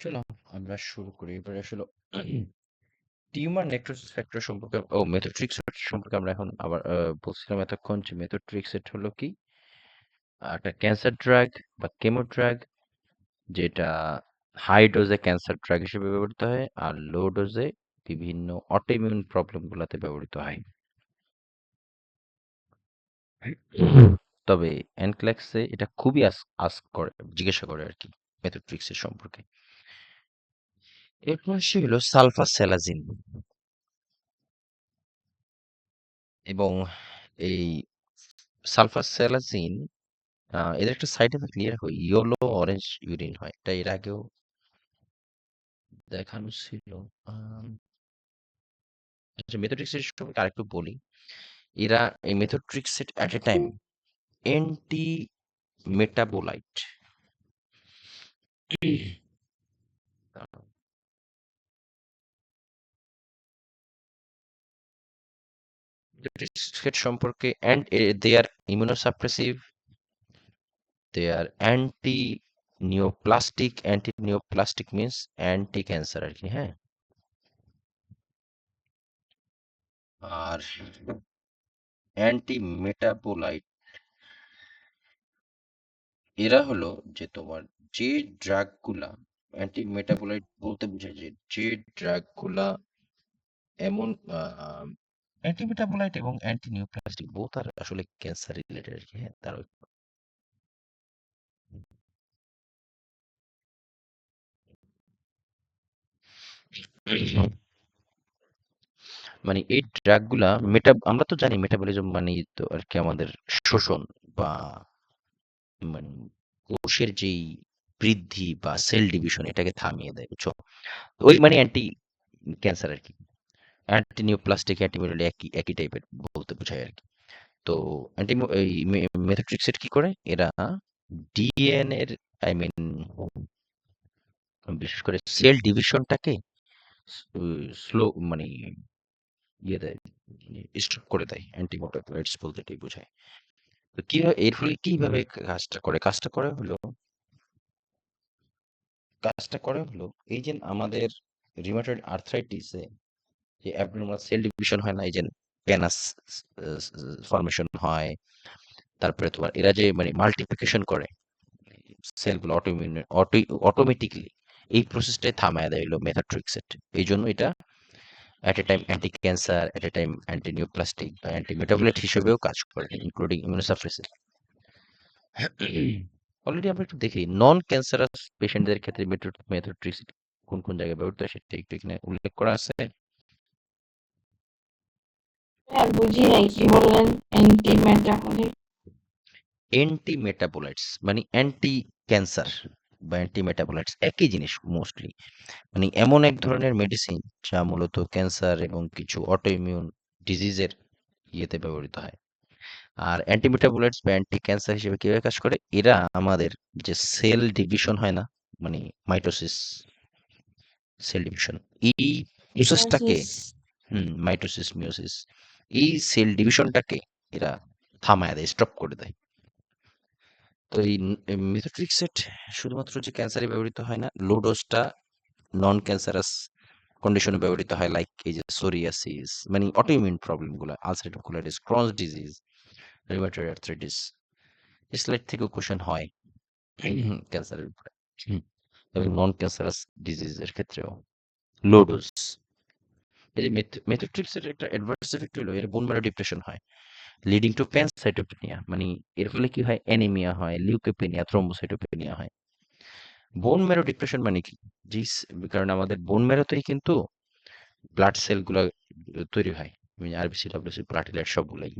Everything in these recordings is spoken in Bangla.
চলো আমরা শুরু করি। এবারে আসলে টিউমার নেক্রোসিস ফ্যাক্টর সম্পর্কে মেথোট্রিক্সেট সম্পর্কে আমরা এখন আবার বলছিলাম এতক্ষণ যে মেথোট্রিক্সেট হলো কি একটা ক্যান্সার ড্রাগ বা কেমো ড্রাগ, যেটা হাই ডোজে ক্যান্সার ড্রাগ হিসেবে ব্যবহৃত হয় আর লো ডোজে বিভিন্ন অটোইমিউন প্রবলেম গুলাতে ব্যবহৃত হয়। তবে এনক্লেক্সে এটা খুবই আস্ক করে, জিজ্ঞাসা করে আর কি মেথোট্রিক্সের সম্পর্কে। এরপর সে হলো সালফাসেলাজিন, এবং এই সালফাসেলাজিন এদের একটা সাইড এফেক্ট ক্লিয়ার হয়, ইয়েলো অরেঞ্জ ইউরিন হয়। এটা এর আগেও দেখানো ছিল। আচ্ছা, মেথোট্রিক্সের সম্পর্কে আরেকটু বলি। এরা এই methotrexate at a time anti metabolite, methotrexate সম্পর্কে, and they are immunosuppressive, they are anti neoplastic means anti cancer আর কি, হ্যাঁ। আর অ্যান্টি মেটাবোলাইট, এরা হলো যে তোমার যে ড্রাগ গুলা, অ্যান্টি মেটাবোলাইট বলতে বোঝায় যে ড্রাগ গুলা এমন অ্যান্টি মেটাবোলাইট এবং অ্যান্টি নিউপ্লাস্টিক বোথ আর আসলে ক্যান্সার রিলেটেড আর কি, হ্যাঁ। তার মানে এই ড্রাগ গুলা আমরা তো জানি মেটাবলিজম মানে তো আর কি আমাদের শোষণ বা মানে কোষের যেই বৃদ্ধি বা সেল ডিভিশন এটাকে থামিয়ে দেয়, বুঝছো? ওই মানে অ্যান্টি ক্যান্সার আর কি। অ্যান্টি নিউপ্লাস্টিক অ্যান্টিবডি একই একই টাইপের বলতে বোঝায় আর কি। তো অ্যান্টি এই মেথোট্রিক্সেট কি করে এরা ডিএনএ এর, আই মিন বিশেষ করে সেল ডিভিশনটাকে স্লো মানে ইয়ে দেয়, স্টপ করে দেয়। অ্যান্টিমোটাকুলাইটস বলতে এটাই বোঝায়। তো কিভাবে এর ফলে কিভাবে কাজটা করে হলো এই যে আমাদের রিউমাটয়েড আর্থ্রাইটিসে যে অ্যাবনর্মাল সেল ডিভিশন হয় না, এই যে প্যানাস ফর্মেশন হয়, তারপরে তোমার এরা যে মানে মাল্টিপ্লিকেশন করে সেলগুলো অটোমেটিকলি, এই প্রসেসটাই থামায় দেয় হলো মেথোট্রিক্সেট। এই জন্য এটা at a time anti cancer, at a time anti নিউপ্লাস্টিক বা অ্যান্টি মেটাবলিট হিসেবেও কাজ করে, ইনক্লুডিং ইমিউনোসাপ্রেসিভ। অলরেডি আমরা একটু দেখি নন ক্যান্সারাস পেশেন্টদের ক্ষেত্রে মেথোট্রিক্সেট কোন কোন জায়গায় ব্যবহৃত হয় সেটা একটু এখানে উল্লেখ করা আছে। হ্যাঁ, বুঝি নাই কি বললেন? Anti metabolic. অ্যান্টি মেটাবোলাইটস মানে অ্যান্টি ক্যান্সার বা অ্যান্টি মেটাবোলাইটস একই জিনিস মোস্টলি। মানে এমন এক ধরনের মেডিসিন যা মূলত ক্যান্সার এবং কিছু অটোইমিউন ডিজিজের ইয়েতে ব্যবহৃত হয়। আর অ্যান্টি মেটাবোলাইটস বা অ্যান্টি ক্যান্সার হিসেবে কিভাবে কাজ করে, এরা আমাদের যে সেল ডিভিশন হয় না, মানে মাইটোসিস, সেল ডিভিশন, এই প্রসেসটাকে, মিয়োসিস। মাইটোসিস মিওসিস, এই সেল ডিভিশনটাকে এরা থামায় দেয়, স্টপ করে দেয়। তো এই মিথোট্রিক্সেট শুধুমাত্র যে ক্যান্সারে ব্যবহৃত হয় না, লোডোসটা নন ক্যান্সারাস কন্ডিশনে ব্যবহৃত হয়, লাইক এই যে সোরিয়াসিস মানে অটোইমিউন প্রবলেম গুলো, ulcerative colitis, Crohn's disease, rheumatoid arthritis, slide থেকেও কোশ্চেন হয় ক্যান্সারের উপরে। হুম, এবং নন ক্যান্সারাস ডিজিজের ক্ষেত্রেও লো ডোজ। এই যে মেথোট্রিক্সের একটা অ্যাডভার্স এফেক্ট হলো এর বোন ম্যারো ডিপ্রেশন হয়, লিডিং টু প্যানসাইটোপেনিয়া, মানে এর ফলে কি হয়, অ্যানিমিয়া হয়, লিউকোপেনিয়া, থ্রোম্বোসাইটোপেনিয়া হয়। বোন ম্যারো ডিপ্রেশন মানে কি, জি, কারণ আমাদের বোন ম্যারোতেই কিন্তু ব্লাড সেল গুলা তৈরি হয়, আরবিসি, ডব্লিউসি, প্লাটিলেট সবগুলাই।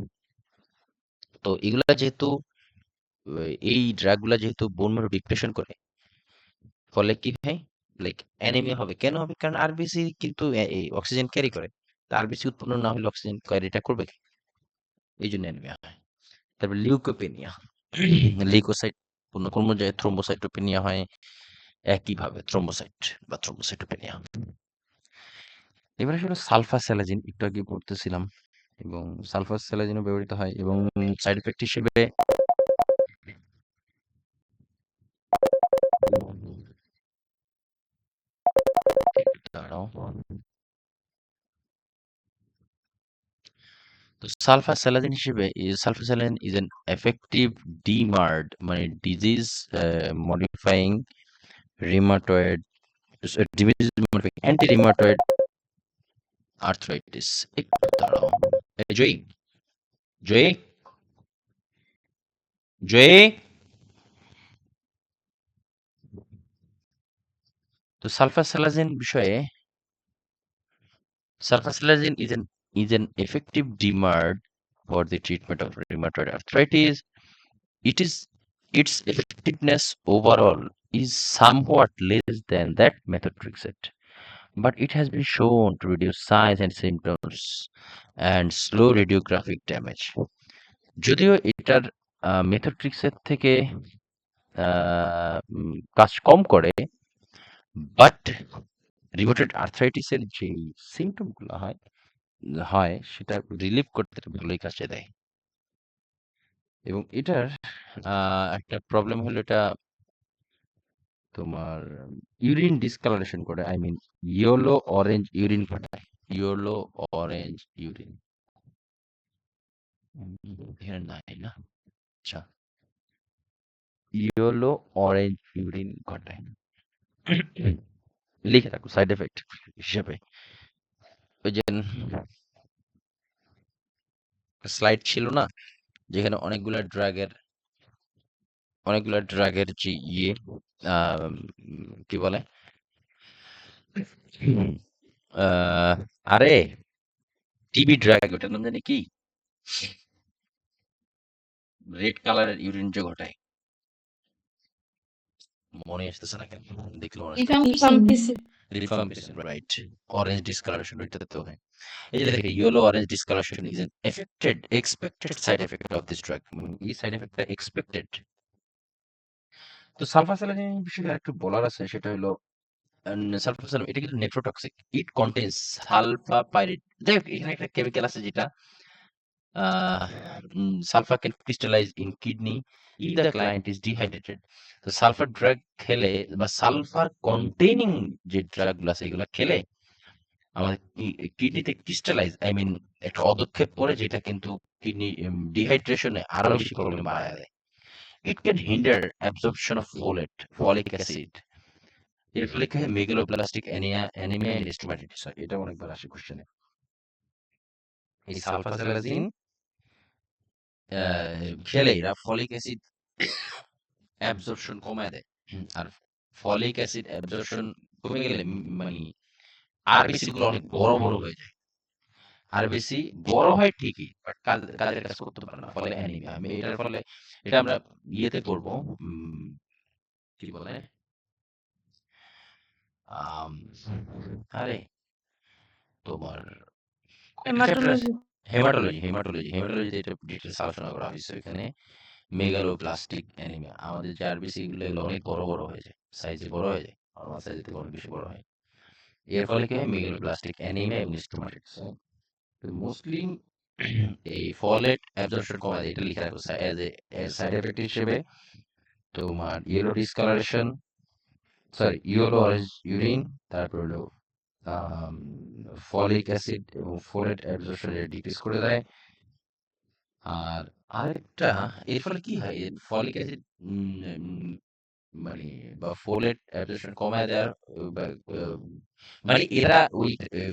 তো এগুলা যেহেতু এই ড্রাগ গুলা যেহেতু বোন ম্যারো ডিপ্রেশন করে, ফলে কি হয়, লাইক অ্যানিমিয়া হবে। কেন হবে? কারণ আরবিসি কিন্তু অক্সিজেন ক্যারি করে। তা আরবিসি উৎপন্ন না হলে অক্সিজেন ক্যারিটা করবে কি? এই জন্য অ্যানিমিয়া হয়। তারপর লিউকোপেনিয়া, লিউকোসাইট পূর্ণ কোন জায়গায় থ্রোম্বোসাইটোপেনিয়া হয়, একইভাবে থ্রোম্বোসাইট বা থ্রোম্বোসাইটোপেনিয়া। এবার আসলে সালফাস্যালাজিন একটু আগে পড়তেছিলাম, এবং সালফাস্যালাজিনও ব্যবহৃত হয়, এবং সাইড এফেক্ট হিসেবে দাঁড়াও। তো সালফাসালাজিন হিসেবে সালফাসালাজিন ইজ এন এফেক্টিভ ডিমার্ড মানে disease modifying rheumatoid disease modifying anti rheumatoid arthritis. একটু দাঁড়াও। জয়ী জয়ী জয়ী। তো সালফাসালাজিন বিষয়ে sulfasalazine is an effective DMARD for the treatment of rheumatoid arthritis. It is its effectiveness overall is somewhat less than that methotrexate, but it has been shown to reduce signs and symptoms and slow radiographic damage. যদিও এটার মেথোট্রিক্সের থেকে কাজ কম করে, বাট রিউমেটয়েড আর্থ্রাইটিসের যে সিমটমগুলো হয় সেটা রিলিভ করতে ভালোই কাজে দেয়। এবং এটার একটা প্রবলেম হলো এটা তোমার ইউরিন ডিসকালারেশন করে, I mean yellow orange urine ঘটায়। ইয়েলো অরেঞ্জ ইউরিন এখানে নাই না? আচ্ছা, ইয়েলো অরেঞ্জ ইউরিন ঘটায়। লিখে রাখো সাইড এফেক্ট হিসেবে। ওই যে স্লাইড ছিল না যেখানে অনেকগুলা ড্রাগের যে কি বলে আরে টিবি ড্রাগ, ওটার নাম জানি কি, রেড কালারের ইউরিন যে ঘটায়, মনে আসতেছে না কেন, দেখলে মনে আসবে। Rifampicin. Rifampicin, right. Orange discolouration ওইটাতে তো হয়। এই যে দেখে yellow orange discolouration is an expected side effect of this drug, এই সাইড এফেক্টটা এক্সপেক্টেড। তো সালফাসালাজিন বিষয়ে একটু বলার আছে, সেটা হলো সালফাসালাজিন এটা কিন্তু নেফ্রোটক্সিক। ইট কন্টেইনস সালফাপাইরিড। দেখ এখানে একটা কেমিক্যাল আছে যেটা sulfur can crystallize in kidney if the client is dehydrated. তো সালফার ড্রাগ খেলে বা সালফার কন্টেইনিং যে ড্রাগ গুলো আছে এগুলো খেলে আমাদের কিডনিতে ক্রিস্টালাইজ, আই মিন একটা অদক্ষেপ পড়ে, যেটা কিন্তু কিডনি ডিহাইড্রেশনে আরো বেশি প্রবলেম বাড়ায় দেয়। It can hinder absorption of folic acid. এর ফলে কি হয়, মেগালোপ্লাস্টিক অ্যানিমিয়া এন্ড স্টোমাটাইটিস হয়। এটা অনেকবার আসে কোশ্চেনে। এই সালফাসালাজিন খেলে এরা ফলিক অ্যাসিড অ্যাবজর্পশন কমায় দেয়। আর ফলিক অ্যাসিড অ্যাবজর্পশন কমে গেলে মানে আরবিসি গুলো অনেক বড় বড় হয়ে যায়। আরবিসি বড় হয় ঠিকই, বাট কাজের কাজ করতে পারে না, ফলে অ্যানিমিয়া। আমি এটার ফলে এটা আমরা ইয়েতে করব, কি বলে আম, আরে তোমার Hematology. হেমাটোলজিতে এটা ডিটেলস আলোচনা করা হয়েছে। এখানে মেগালোপ্লাস্টিক অ্যানিমিয়া, আমাদের যে আরবিসি গুলো এগুলো অনেক বড় বড় হয়ে যায়, সাইজে বড় হয়ে যায়, নরমাল সাইজের থেকে অনেক বেশি বড় হয়। এর ফলে কি হয়, মেগালোপ্লাস্টিক অ্যানিমিয়া এবং স্টোমাটাইটিস হয়। মোস্টলি এই ফলেট অ্যাবজর্পশন কমায় দেয়, এটা লিখে রাখো এজ এ সাইড এফেক্ট হিসেবে। তোমার yellow discolouration, sorry yellow orange urine, তারপর হলো ফলিক অ্যাসিড এবং ফোলেট অ্যাবজর্পশন ডিক্রিজ করে দেয়। আর আরেকটা এর ফলে কি হয়, ফলিক অ্যাসিড মানে বা ফোলেট অ্যাবজর্পশন কমায় দেওয়ার বা, মানে এরা ওই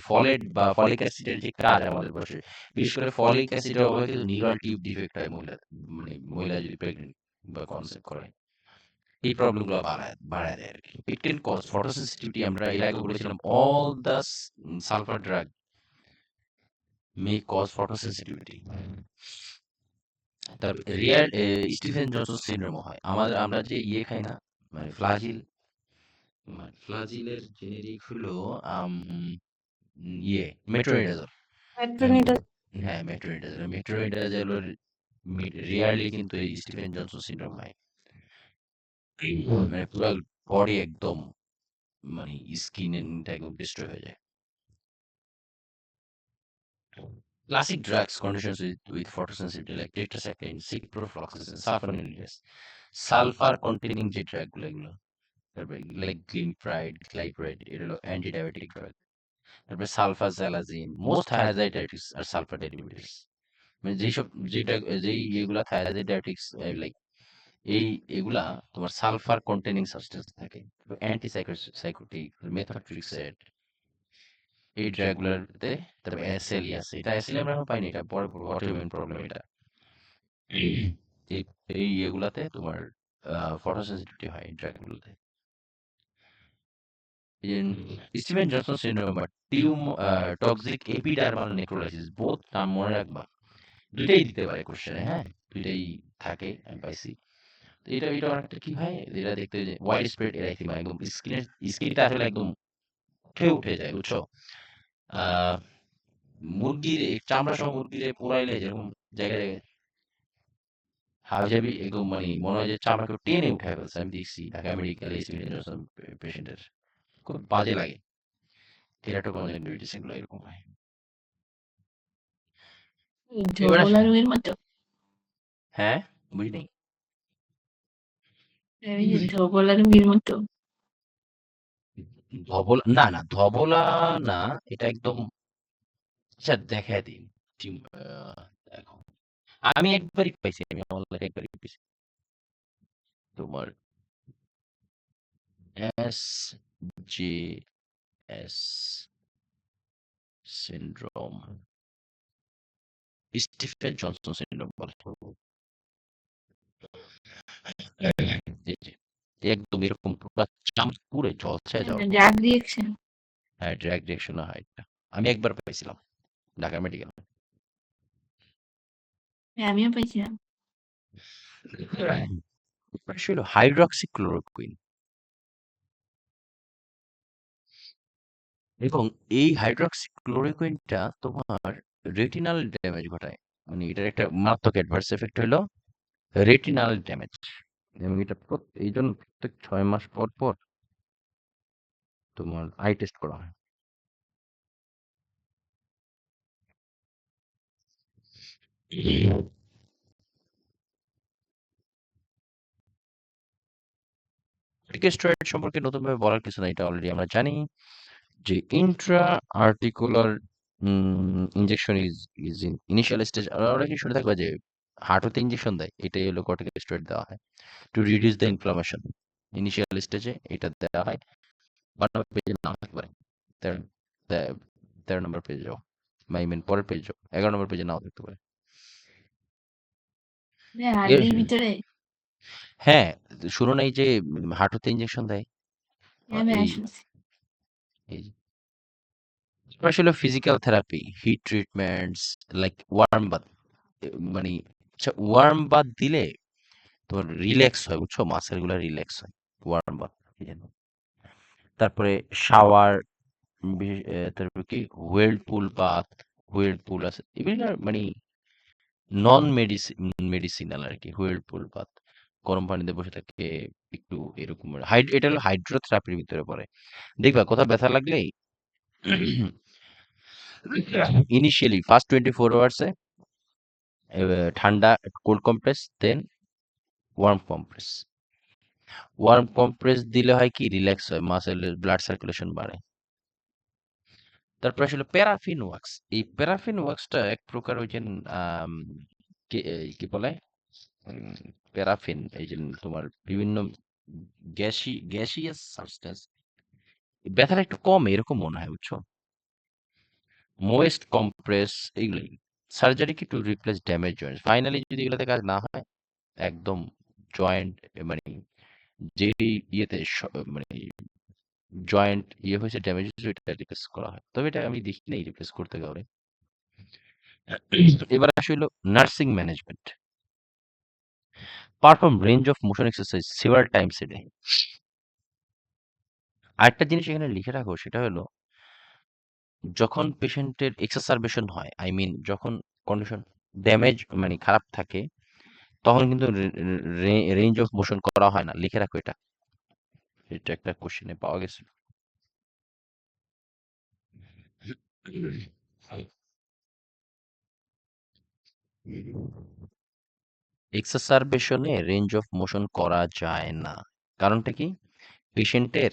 ফলেট বা ফলিক অ্যাসিডের যে কাজ আমাদের বসে, বিশেষ করে ফলিক অ্যাসিডের অভাবে কিন্তু নিউরাল টিউব ডিফেক্ট হয় মহিলা যদি প্রেগনেন্ট বা কনসেপ্ট করে, এই প্রবলেম গুলো বাড়ায় দেয় আর কি। ইট ক্যান কজ ফটোসেন্সিটিভিটি, আমরা এর আগে বলেছিলাম all the sulphur drug may cause photosensitivity. তারপর রিয়াল স্টিফেন জনসন সিনড্রোম হয়। আমরা যে খাই না, মানে ফ্লাজিলের জেনেরিক হলো মেট্রোনিডাজল। Metronidazole. হ্যাঁ, মেট্রোনিডাজলের রিয়ারলি কিন্তু এই স্টিফেন জনসন সিনড্রোম হয়। মানে পুরো বডি একদম মানে স্কিন একদম ডিস্ট্রয় হয়ে যায়। Classic drugs conditions with photosensitivity like tetracycline, ciprofloxacin, sulfonylureas, sulphur containing যে ড্রাগ গুলো এগুলো তারপরে লাইক গ্লিমপ্রাইড, গ্লাইপ্রাইড এটা হলো অ্যান্টি ডায়াবেটিক ড্রাগ। তারপরে সালফাজালাজিন, মোস্ট থায়াজাইড ডায়াবেটিক্স আর সালফার ডায়াবেটিক্স। মানে যেসব যেটা যেই এগুলা থায়াজাইড ডায়াবেটিক্স লাইক এই এগুলা তোমার সালফার কন্টেনিং সাবস্টেন্স থাকে। অ্যান্টি সাইকোটিক, মেথোট্রেক্সেট এই ড্রাগগুলোতে, তারপরে এসএলই আছে। এটা এসএলই আমরা এখন পাইনি, এটা পরে অটোইমিউন প্রবলেম এটা। এই এই এগুলাতে তোমার ফটোসেন্সিটিভিটি হয় এই ড্রাগগুলোতে। স্টিভেন জনসন সিনড্রোম বা টক্সিক এপিডার্মাল নেক্রোলাইসিস, বোথ নাম মনে রাখবা। দুইটাই দিতে পারে কোশ্চেনে, হ্যাঁ? দুইটাই থাকে, আমি পাইছি। তো এটা অনেকটা কি হয়? এটা দেখতে যে ওয়াইড স্প্রেড এরাইথিমা, একদম স্কিনটা আসলে একদম উঠে যায়, বুঝছো? আহ মুরগির চামড়া সহ মুরগিরে পোড়াইলে যেরকম জায়গায় জায়গায় হাবিজাবি একদম মানে মনে হয় যে চামড়াকে টেনে উঠায় ফেলছে। আমি দেখছি ঢাকা মেডিকেল এই স্টিভেন জনসন পেশেন্টের খুব বাজে লাগে। তেরাটোকনজেনিটিস এগুলো এরকম হয়। এবার ধবলা রোগের মতো। হ্যাঁ, বুঝিনি। ওই যে ধবলা রোগের মতো। ধবলা না, না ধবলা না, এটা একদম আচ্ছা দেখায় দিন। দেখো আমি একবারই পাইছি, আমি আমার লাইফে একবারই পাইছি। তোমার S J S syndrome, Stephen Johnson syndrome বলে। এই যে একদম এরকম পুরা চামচ পুরে ঝলসায় যাওয়ার মতো। Drug reaction. হ্যাঁ, ড্রাগ রিঅ্যাকশন হয় এটা। আমি একবার পাইছিলাম ঢাকা মেডিকেল। হ্যাঁ, আমিও পাইছিলাম। আসলে হাইড্রক্সিক্লোরোকুইন, এবং এই হাইড্রক্সিক্লোরোকুইনটা তোমার রেটিনাল ড্যামেজ ঘটায়। মানে এটার একটা মারাত্মক অ্যাডভার্স এফেক্ট হলো রেটিনাল ড্যামেজ, এবং এটা এই জন্য প্রত্যেক 6 মাস পর পর তোমার আই টেস্ট করা হয়। কর্টিকোস্টেরয়েড সম্পর্কে নতুনভাবে বলার কিছু নাই, এটা অলরেডি আমরা জানি যে Intra articular injection is in initial stage. অনেকে শুনে থাকবে যে হাঁটুতে ইনজেকশন দেয়, এটাই হলো কর্টিকোস্টেরয়েড দেওয়া হয় to reduce the inflammation. Initial স্টেজে এটা দেওয়া হয়। 12 পেজে নাও থাকতে পারে, 13 নম্বর পেজে যাও, আই মিন পরের পেজ যাও, 11 নম্বর পেজে নাও থাকতে পারে। এর হাড্ডির ভিতরে। হ্যাঁ, শুনো নাই যে হাঁটুতে ইনজেকশন দেয়। হ্যাঁ ভাইয়া এই শুনছি। এই আসলে physical therapy, heat treatments like warm bath, মানে আচ্ছা ওয়ার্ম বাথ দিলে তোমার রিল্যাক্স হয়, বুঝছো? মাসেল গুলা রিল্যাক্স হয় ওয়ার্ম বাথ। তারপরে শাওয়ার, তারপরে কি হুইরলপুল বাথ, হুইরলপুল আছে এগুলো মানে নন মেডিসিনাল আর কি। হুইরলপুল বাথ গরম পানিতে বসে থাকে একটু এরকম, এটা হলো হাইড্রোথেরাপির ভিতরে পড়ে। দেখবা কোথাও ব্যথা লাগলেই ইনিশিয়ালি ফার্স্ট 24 আওয়ার্সে ঠান্ডা কোল্ড কম্প্রেস, দেন ওয়ার্ম কম্প্রেস। ওয়ার্ম কম্প্রেস দিলে হয় কি রিল্যাক্স হয়, মাসেলের ব্লাড সার্কুলেশন বাড়ে। তারপর আসলে প্যারাফিন ওয়াক্স, এই প্যারাফিন ওয়াক্সটা এক প্রকার ওই যে আম, কি বলে উম, প্যারাফিন, এই যে তোমার বিভিন্ন গ্যাসিয়াস সাবস্টেন্স, ব্যথাটা একটু কম এরকম মনে হয়, বুঝছো? মোয়েস্ট কম্প্রেস, এইগুলোই সার্জারি কি to replace damage joint. Finally যদি এগুলোতে কাজ না হয়, একদম জয়েন্ট মানে যে ইয়েতে মানে জয়েন্ট ইয়ে হয়েছে, ড্যামেজ হয়েছে, এটা রিপ্লেস করা হয়। তবে এটা আমি দেখি নাই রিপ্লেস করতে কাউরে। এবার আসলে nursing management, perform range of motion exercise several Times a day. আরেকটা জিনিস এখানে লিখে রাখো, সেটা হলো যখন পেশেন্টের এক্সাসারবেশন হয়, আই মিন যখন কন্ডিশন ড্যামেজ মানে খারাপ থাকে, তখন কিন্তু রেঞ্জ অফ মোশন করা হয় না। লিখে রাখো এটা, এটা একটা কোশ্চেনে পাওয়া গেছে। এক্সাসারবেশনে রেঞ্জ অফ মোশন করা যায় না, কারণটা কি? পেশেন্টের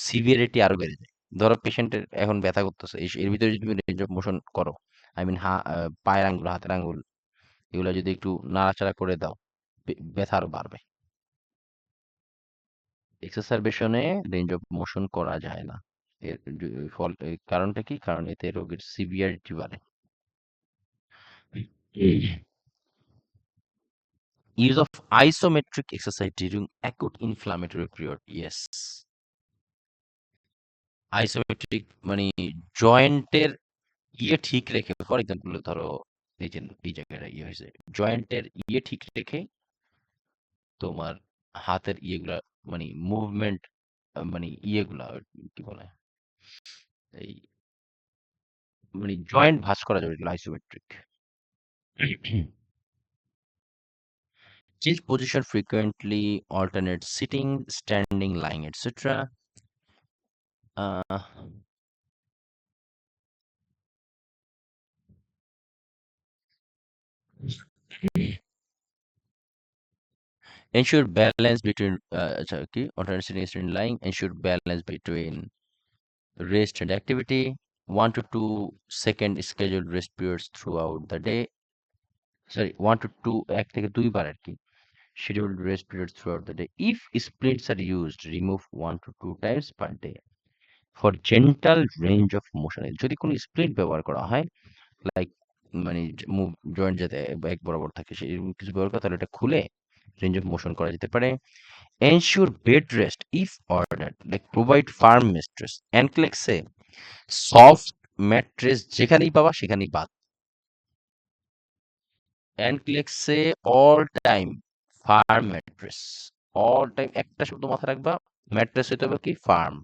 সিভিয়ারিটি আরো বেড়ে যায়। ধরো পেশেন্টের এখন ব্যথা করতেছে, এর ভিতরে যদি তুমি রেঞ্জ অফ মোশন করো, আই মিন পায়ের আঙ্গুল, হাতের আঙ্গুল, এগুলো যদি একটু নাড়াচাড়া করে দাও, ব্যথা আরো বাড়বে। এক্সারসাইজেশনে রেঞ্জ অফ মোশন করা যায় না। এর কারণটা কি? কারণ এতে রোগের সিভিয়ারিটি বাড়ে। Use of isometric exercise during acute inflammatory period. Yes. Isometric মানে জয়েন্টের ঠিক রেখে, ফর এক্সাম্পল ধরো এই যে এই জায়গাটা হয়েছে, জয়েন্টের ঠিক রেখে তোমার হাতের ইয়েগুলা মানে মুভমেন্ট, মানে ইয়েগুলা কি বলে, এই মানে জয়েন্ট ভাঁজ করা যাবে, এগুলো isometric. Change position frequently, alternate sitting, standing, lying, etc. Uh, ensure balance between alternate sitting, standing, lying. Ensure balance between rest and activity. 1 to 2 second scheduled rest periods throughout the day. Sorry, 1 to 2 এক থেকে দুইবার আর কি scheduled rest periods throughout the day. If splits are used, remove 1 to 2 times per day for gentle range of motion. যদি কোনো স্প্লিট ব্যবহার করা হয়, লাইক মানে মুভ জয়েন্ট যাতে এক বরাবর থাকে, সেই কিছু ব্যবহার করা, তাহলে এটা খুলে রেঞ্জ অফ মোশন করা যেতে পারে। Ensure bed rest if ordered, like provide firm mattress. অ্যানক্লেক্সে সফট ম্যাট্রেস যেখানেই পাবা সেখানেই বাদ। অ্যানক্লেক্সে all time firm mattress, all time একটা শব্দ মাথায় রাখবা, ম্যাট্রেস হইতে হবে কি ফার্ম,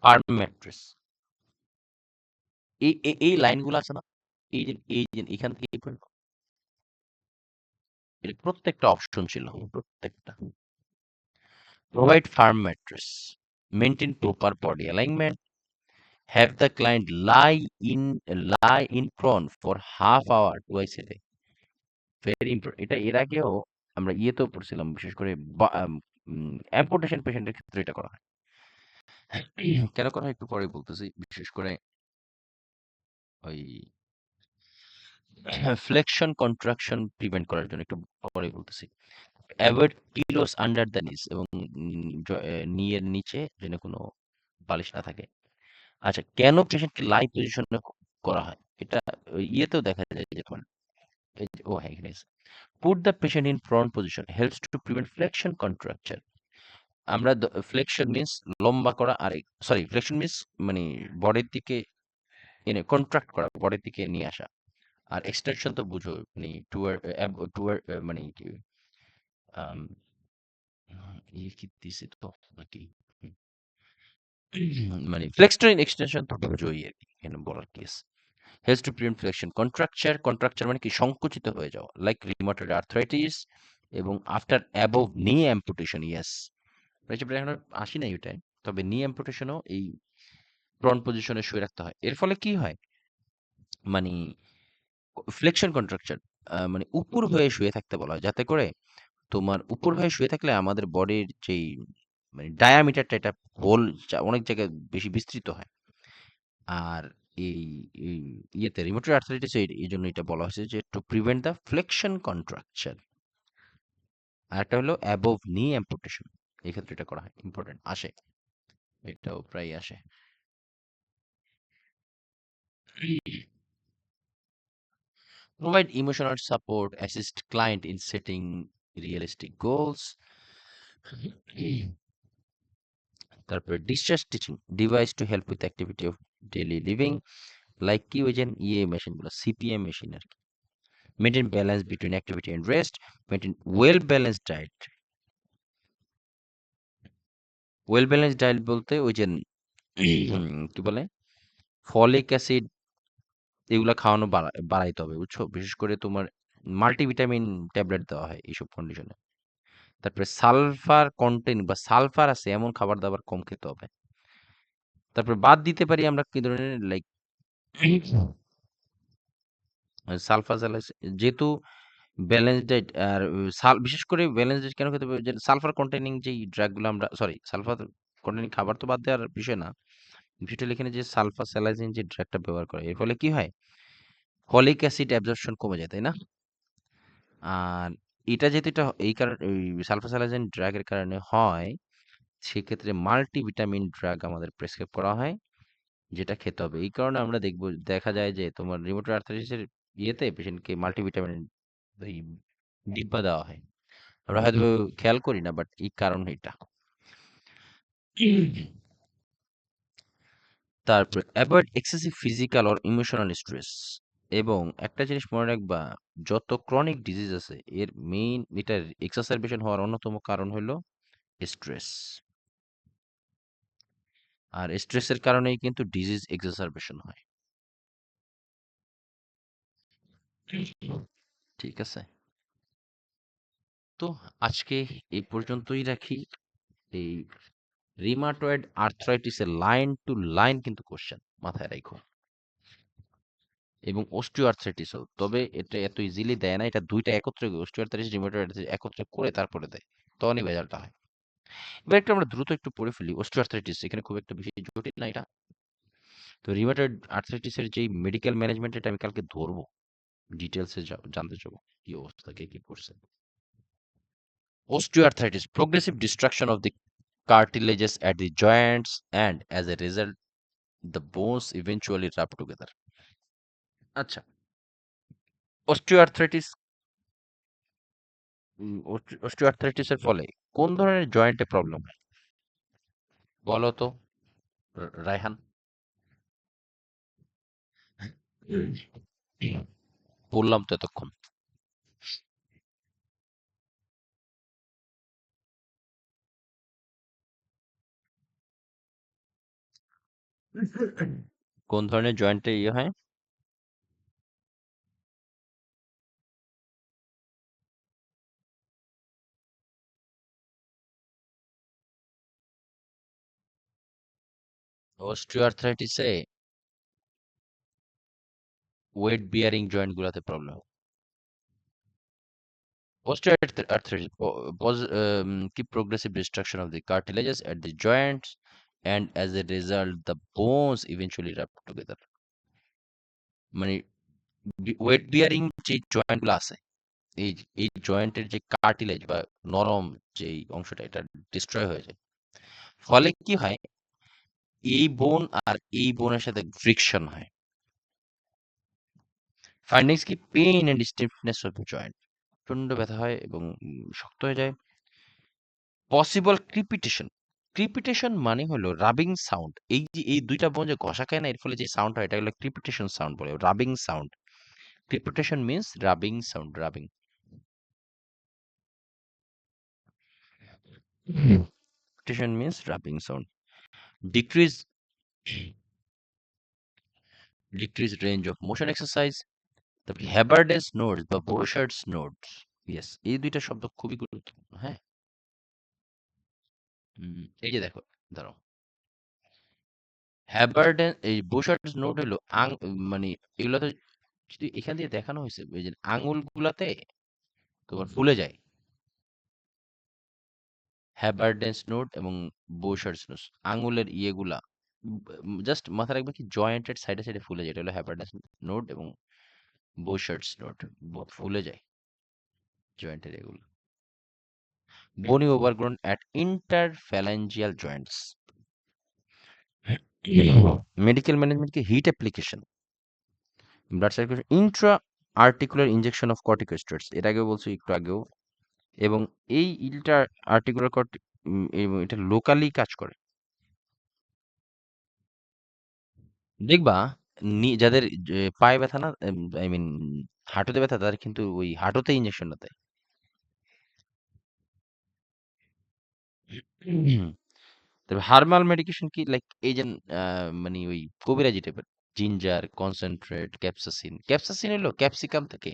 ফার্ম ম্যাট্রেস। এই লাইনগুলো আছে না, এই যে এখান থেকে এই পর্যন্ত, এর প্রত্যেকটা অপশন ছিল, প্রত্যেকটা। Provide firm mattress, maintain proper body alignment, have the client lie in prone for half hour twice a day. Very important. এটা এর আগেও আমরা ইয়েতেও পড়ছিলাম, বিশেষ করে অ্যাম্পুটেশন পেশেন্টের ক্ষেত্রে এটা করা হয়। কেন করা হয় একটু পরে বলতেছি। বিশেষ করে ওই ফ্লেকশন কন্ট্রাকশন প্রিভেন্ট করার জন্য একটু পরে বলতেছি। অ্যাভয়েড পিলোস আন্ডার দ্য নিস, এবং নিয়ের নিচে যেন কোনো বালিশ না থাকে। আচ্ছা, কেন পেশেন্টকে লাই পজিশনে করা হয়? এটা ওই ইয়েতেও দেখা যায়, যখন ও হ্যাঁ এখানে put the patient in front position helps to prevent flexion contracture. আমরা ফ্লেকশন মিন্স লম্বা করা, আর সরি ফ্লেকশন মিন্স মানে বডির দিকে এনে কন্ট্রাক্ট করা, বডির দিকে নিয়ে আসা। আর এক্সটেনশন তো বুঝো, মানে টুয়ার টুয়ার মানে কি আম, ইয়ে কি দিছে তো নাকি, মানে ফ্লেক্সটরিন এক্সটেনশন তো বুঝোই আর কি, এখানে বলার case. Helps to prevent flexion contracture, contracture মানে কি সংকুচিত হয়ে যাওয়া, লাইক রিউমাটয়েড আর্থ্রাইটিস, এবং আফটার অ্যাবোভ নি অ্যাম্পুটেশন। ইয়েস, এখন আসি নাই ওটাই, তবে নি অ্যাম্পুটেশনও এই প্রন পজিশনে শুয়ে রাখতে হয়। এর ফলে কি হয়, মানে ফ্লেকশন কন্ট্রাকচার মানে উপর হয়ে শুয়ে থাকতে বলা হয়, যাতে করে তোমার উপর হয়ে শুয়ে থাকলে আমাদের বডির যেই মানে ডায়ামিটারটা, এটা হোল অনেক জায়গায় বেশি বিস্তৃত হয়। আর এই এই ইয়েতে রিউমাটয়েড আর্থ্রাইটিস এই জন্য এটা বলা হয়েছে যে to prevent the flexion contracture. আর একটা হলো অ্যাবোভ নি অ্যাম্পুটেশন, এই ক্ষেত্রে এটা করা হয়, ইম্পর্টেন্ট আসে, এটাও প্রায় আসে। Provide emotional support, assist client in setting realistic goals. তারপরে discharge teaching device to help with activity of daily living, like কি ওই যে ইয়ে মেশিনগুলো, সিপিএম মেশিন আর কি। Maintain balance between activity and rest, maintain well balanced diet. Well balanced diet বলতে ওই যে কি বলে, ফলিক অ্যাসিড, এগুলা খাওয়ানো বাড়াইতে হবে, বুঝছো? বিশেষ করে তোমার মাল্টিভিটামিন ট্যাবলেট দেওয়া হয় এইসব কন্ডিশনে। তারপরে সালফার কন্টেন্ট বা সালফার আছে এমন খাবার দাবার কম খেতে হবে। তারপরে বাদ দিতে পারি আমরা কি ধরনের, লাইক সালফার যেহেতু ব্যালেন্স ডায়েট আর বিশেষ করে ব্যালেন্স ডায়েট কেন খেতে হবে? যে সালফার কন্টেইনিং যেই ড্রাগ গুলো আমরা সালফার কন্টেইনিং খাবার তো বাদ দেওয়ার বিষয় না। বিষয়টা হলো এখানে যে সালফাসালাইজিন যে ড্রাগটা ব্যবহার করে এর ফলে কি হয়? ফলিক অ্যাসিড অ্যাবজর্পশন কমে যায়, তাই না? আর এটা যেহেতু এটা এই কারণে ওই সালফাসালাইজিন ড্রাগের কারণে হয়, সেক্ষেত্রে মাল্টিভিটামিন ড্রাগ আমাদের প্রেসক্রাইব করা হয়, যেটা খেতে হবে। এই কারণে আমরা দেখা যায় যে তোমার রিউমাটয়েড আর্থ্রাইটিসের ইয়েতে পেশেন্টকে মাল্টিভিটামিন ওই ডিব্বা দেওয়া হয়। আমরা হয়তো খেয়াল করি না, বাট এই কারণ এটা। তারপর avoid excessive physical or emotional stress. এবং একটা জিনিস মনে রাখবা, যত ক্রনিক ডিজিজ আছে এর মেইন এটার এক্সাসারবেশন হওয়ার অন্যতম কারণ হলো স্ট্রেস। আর স্ট্রেসের কারণেই কিন্তু ডিজিজ এক্সাসারবেশন হয়। ঠিক আছে, তো আজকে এই পর্যন্তই রাখি। এই রিমাটয়েড আর্থ্রাইটিসের লাইন টু লাইন কিন্তু কোশ্চেন মাথায় রাখো, এবং অস্টিও আর্থ্রাইটিসও। তবে এটা এত ইজিলি দেয় না, এটা দুইটা একত্রে অস্টিও আর্থ্রাইটিস রিউমাটয়েড আর্থ্রাইটিস একত্রে করে তারপরে দেয়, তখনই ভেজালটা হয়। এবার একটু আমরা দ্রুত একটু পড়ে ফেলি অস্টিও আর্থ্রাইটিস, এখানে খুব একটা বেশি জটিল না এটা। তো রিউমাটয়েড আর্থ্রাইটিসের যেই মেডিকেল ম্যানেজমেন্ট, এটা আমি কালকে ধরবো, ডিটেলসে জানতে চাবো কি অবস্থা, কে কি করছে। Osteoarthritis, progressive destruction of the cartilages at the joints, and as a result, the bones eventually rub together. আচ্ছা, অস্টিওআর্থ্রাইটিস অস্টিওআর্থ্রাইটিসের ফলে কোন ধরনের জয়েন্টে প্রবলেম হয় বলো তো, রায়হান? বললাম তো এতক্ষণ। কোন ধরনের জয়েন্টে ইয়ে হয়? অস্টিওআর্থ্রাইটিসে ওয়েট বিয়ারিং জয়েন্ট গুলাতে problem. Osteoarthritis keep progressive destruction of the cartilages at the joints, and as a result, the bones eventually rub together. মানে ওয়েট বিয়ারিং যে জয়েন্ট গুলো আছে, এই এই জয়েন্টের যে কার্টিলেজ বা নরম যে অংশটা, এটা ডিস্ট্রয় হয়ে যায়। ফলে কি হয়, এই বোন আর এই বোনের সাথে ফ্রিকশন হয়। ফাইন্ডিংস কি, pain and stiffness of joint, প্রচন্ড ব্যথা হয় এবং শক্ত হয়ে যায়। পসিবল ক্রিপিটেশন, ক্রিপিটেশন মানে হলো রাবিং সাউন্ড। এই যে এই দুইটা বোন যে ঘষা খায় না, এর ফলে যে সাউন্ড হয় এটা হলো ক্রিপিটেশন সাউন্ড বলে, rubbing sound. Crepitation means rubbing sound, rubbing. Crepitation means rubbing sound. Decrease decrease range of motion exercise. তারপরে হ্যাবার্ডেস নোডস বা বোশার্ডস নোডস, ইয়েস, এই দুইটা শব্দ খুবই গুরুত্বপূর্ণ। হ্যাঁ, এই যে দেখো, ধরো হ্যাবার্ডেন এই বোশার্ডস নোড হলো মানে এগুলো তো যদি এখান দিয়ে দেখানো হয়েছে, এই যে আঙুল গুলাতে তোমার ফুলে যায়, হ্যাবার্ডেন্স নোড এবং বোশার্ডস নোড, আঙুলের ইয়েগুলা জাস্ট মাথায় রাখবে কি জয়েন্টের সাইডে সাইডে ফুলে যায়, এটা হলো হ্যাবার্ডেন্স নোড এবং বোশার্ডস নোড, ফুলে যায় জয়েন্টের এগুলো। Bony overgrown at interphalangeal joints. Medical management কি, heat application, blood circulation, intra articular injection of corticosteroids, এর আগেও বলছি একটু আগেও। এবং এই ইন্টার আর্টিকুলার এবং এটা লোকালি কাজ করে। দেখবা যাদের পায়ে ব্যথা না, আই মিন হাঁটুতে ব্যথা, তাদের কিন্তু ওই হাঁটুতে ইনজেকশনটা দেয়। তবে হার্বাল মেডিকেশন কি, লাইক এই যে মানে ওই কবিরাজি টাইপের, জিঞ্জার কনসেন্ট্রেট, ক্যাপসাসিন। ক্যাপসাসিন হলো ক্যাপসিকাম থেকে,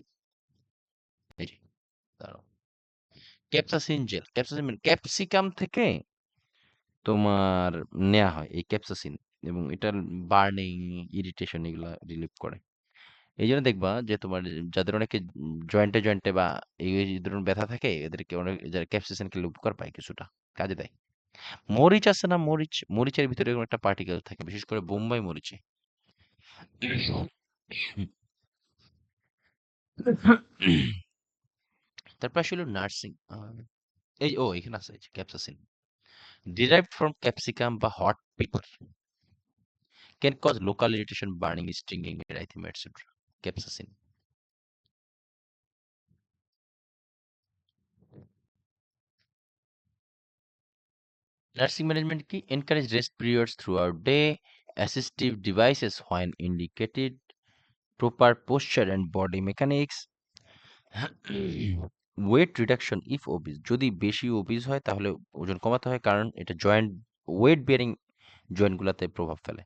এই যে দাঁড়াও, ক্যাপসাসিন জেল, ক্যাপসাসিন মানে ক্যাপসিকাম থেকে তোমার নেওয়া হয় এই ক্যাপসাসিন, এবং এটার বার্নিং, ইরিটেশন এগুলা রিলিভ করে। এইজন্য দেখবা যে তোমার যাদের অনেকে জয়েন্টে জয়েন্টে বা এই ধরুন ব্যথা থাকে এদেরকে অনেক যারা ক্যাপসাইসিন খেলে উপকার পায় কিছুটা কাজে দেয়। মরিচ আছে না, মরিচের ভিতরে এরকম একটা পার্টিকেল থাকে, বিশেষ করে বোম্বাই মরিচে। তারপর আসলে নার্সিং, এখানে আছে ক্যাপসাইসিন, derived from capsicum বা hot pepper, can cause local irritation, burning, stinging, erythema, etc. Capsaicin. Nursing management key encourage rest periods throughout day, assistive devices when indicated, proper posture and body mechanics, weight reduction if obese. যদি বেশি obese হয় তাহলে ওজন কমাতে হয়, কারণ এটা জয়েন্ট ওয়েট বেয়ারিং জয়েন্ট গুলাতে প্রভাব ফেলে।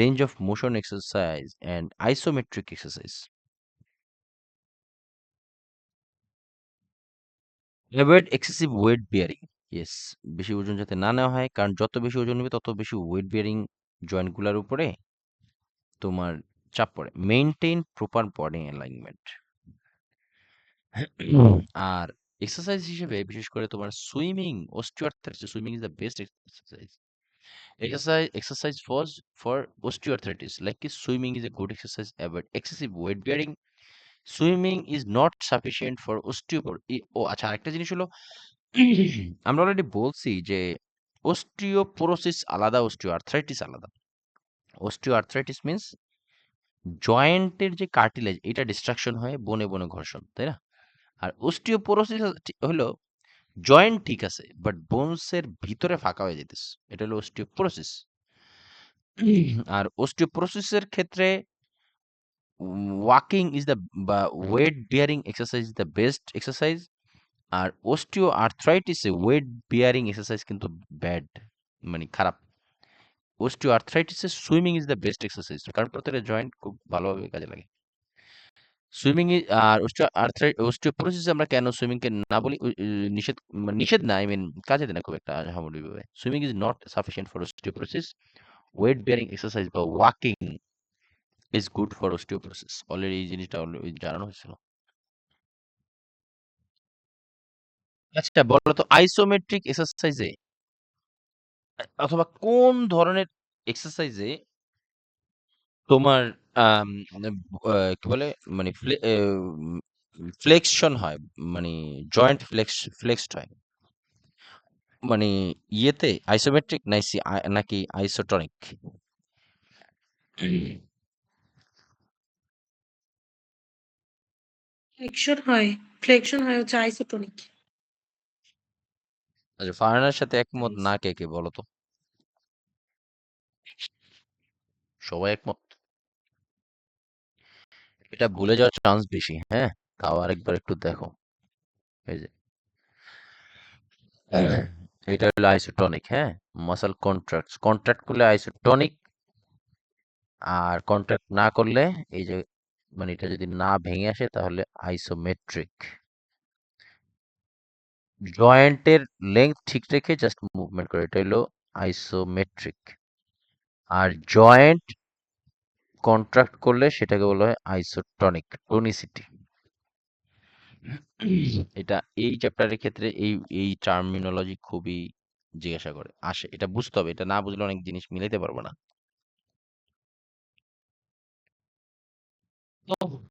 Range of motion exercise and isometric exercise. Avoid excessive wait bearing. Yes, বেশি ওজন যাতে না নেওয়া হয়, কারণ যত বেশি ওজন নেবে তত বেশি ওয়েট বেয়ারিং জয়েন্টগুলোর উপরে তোমার চাপ পড়ে। Maintain proper body alignment. আর এক্সারসাইজ হিসেবে বিশেষ করে তোমার swimming, osteoarthritis, swimming is the best exercise. Exercise for osteoarthritis, like swimming is a good exercise. Avoid excessive weight bearing. Swimming is not sufficient for ও আচ্ছা, আরেকটা জিনিস হলো আমরা অলরেডি বলছি যে অস্টিওপোরোসিস আলাদা, অস্টিওআর্থ্রাইটিস আলাদা। অস্টিওআর্থ্রাইটিস মিন্স জয়েন্টের যে কার্টিলেজ এটা ডিস্ট্রাকশন হয়, বনে বনে ঘর্ষণ, তাই না? আর অস্টিওপোরোসিস হলো জয়েন্ট ঠিক আছে বাট বোনসের ভিতরে ফাঁকা হয়ে যেতেছে, এটা হলো অস্টিওপোরোসিস। আর অস্টিওপোরোসিসের ক্ষেত্রে ওয়াকিং ইজ দ্য বা weight bearing exercise is the best exercise. আর অস্টিও আর্থ্রাইটিসে ওয়েট বিয়ারিং এক্সারসাইজ কিন্তু ব্যাড, মানে খারাপ। অস্টিও আর্থ্রাইটিসে swimming is the best exercise, কারণ প্রত্যেকটা জয়েন্ট খুব ভালোভাবে কাজে লাগে। সুইমিং আর অস্টিওপোরোসিস আমরা কেন সুইমিং কে না বলি, নিষেধ, মানে নিষেধ না, আই মিন কাজে দেয় না খুব একটা সামগ্রিকভাবে। Swimming is not sufficient for osteoporosis. Weight bearing exercise বা walking is good for osteoporosis. Already এই জিনিসটা অলরেডি জানানো হয়েছিল। আচ্ছা বলো তো, আইসোমেট্রিক এক্সারসাইজে অথবা কোন ধরনের এক্সারসাইজে তোমার আম মানে কি বলে, মানে ফ্লেকশন হয়, মানে জয়েন্ট ফ্লেক্সড হয়, মানে ইয়েতে আইসোমেট্রিক নাকি আইসোটনিক? ফ্লেকশন হয় হচ্ছে আইসোটোনিক। আচ্ছা, ফারহানার সাথে একমত না কে কে বলো তো? সবাই একমত? এটা ভুলে যাওয়ার চান্স বেশি, হ্যাঁ। তাও আরেকবার একটু দেখো, এই যে এটা হলো আইসোটনিক, হ্যাঁ। মাসল কন্ট্রাক্ট করলে আইসোটনিক, আর কন্ট্রাক্ট না করলে, এই যে মানে এটা যদি না ভেঙে আসে তাহলে আইসোমেট্রিক। জয়েন্টের লেংথ ঠিক রেখে জাস্ট মুভমেন্ট করে, এটা হলো আইসোমেট্রিক। আর জয়েন্ট কন্ট্রাক্ট করলে সেটাকে বলা হয় আইসোটনিক, টনিসিটি। এটা এই চ্যাপ্টারের ক্ষেত্রে এই এই টার্মিনোলজি খুবই জিজ্ঞাসা করে আসে, এটা বুঝতে হবে, এটা না বুঝলে অনেক জিনিস মিলাইতে পারবো না।